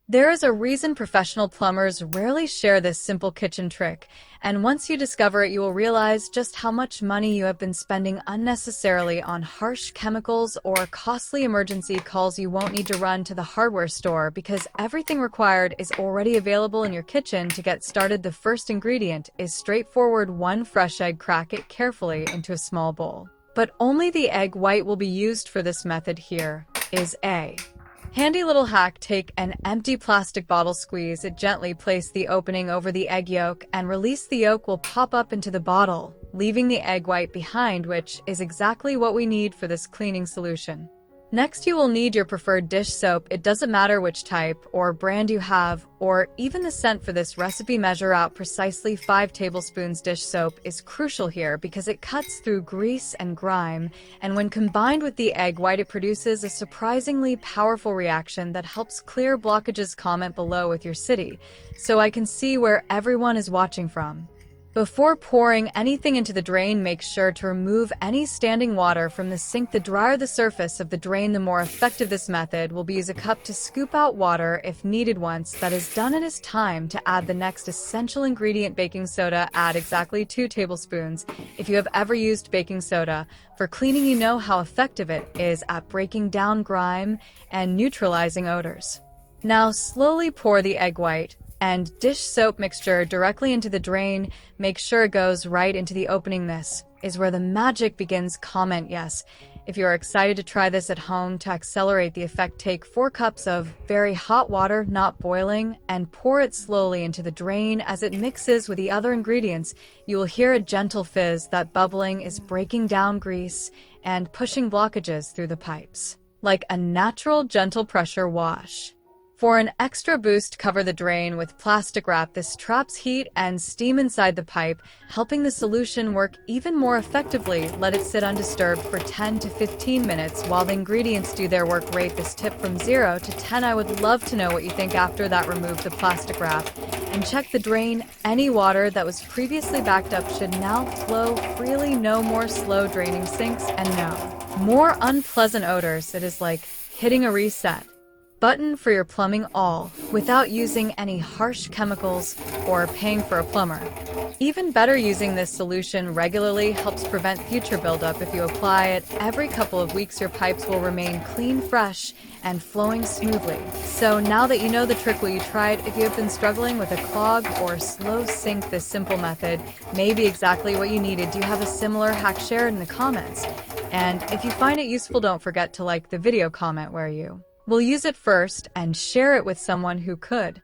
There is a reason professional plumbers rarely share this simple kitchen trick, and once you discover it, you will realize just how much money you have been spending unnecessarily on harsh chemicals or costly emergency calls you won't need to run to the hardware store because everything required is already available in your kitchen to get started. The first ingredient is straightforward: one fresh egg. Crack it carefully into a small bowl. But only the egg white will be used for this method. Here is a handy little hack: take an empty plastic bottle, squeeze it gently, place the opening over the egg yolk, and release. The yolk will pop up into the bottle, leaving the egg white behind, which is exactly what we need for this cleaning solution. Next, you will need your preferred dish soap. It doesn't matter which type or brand you have, or even the scent for this recipe. Measure out precisely 5 tablespoons. Dish soap is crucial here because it cuts through grease and grime, and when combined with the egg white, it produces a surprisingly powerful reaction that helps clear blockages. Comment below with your city, so I can see where everyone is watching from. Before pouring anything into the drain, make sure to remove any standing water from the sink. The drier the surface of the drain, the more effective this method will be. Use a cup to scoop out water if needed. Once that is done, it is time to add the next essential ingredient: baking soda. Add exactly 2 tablespoons. If you have ever used baking soda for cleaning, you know how effective it is at breaking down grime and neutralizing odors. Now slowly pour the egg white and dish soap mixture directly into the drain. Make sure it goes right into the opening. This is where the magic begins. Comment yes if you are excited to try this at home. To accelerate the effect, take 4 cups of very hot water, not boiling, and pour it slowly into the drain. As it mixes with the other ingredients, you will hear a gentle fizz. That bubbling is breaking down grease and pushing blockages through the pipes like a natural gentle pressure wash. For an extra boost, cover the drain with plastic wrap. This traps heat and steam inside the pipe, helping the solution work even more effectively. Let it sit undisturbed for 10 to 15 minutes while the ingredients do their work. Rate this tip from 0 to 10. I would love to know what you think. After that, remove the plastic wrap and check the drain. Any water that was previously backed up should now flow freely. No more slow draining sinks and no more unpleasant odors. It is like hitting a reset button for your plumbing, all without using any harsh chemicals or paying for a plumber. Even better, using this solution regularly helps prevent future buildup. If you apply it every couple of weeks, your pipes will remain clean, fresh, and flowing smoothly. So now that you know the trick, will you try it? If you have been struggling with a clog or slow sink, this simple method may be exactly what you needed. Do you have a similar hack? Share it in the comments. And if you find it useful, don't forget to like the video, comment where you will use it first, and share it with someone who could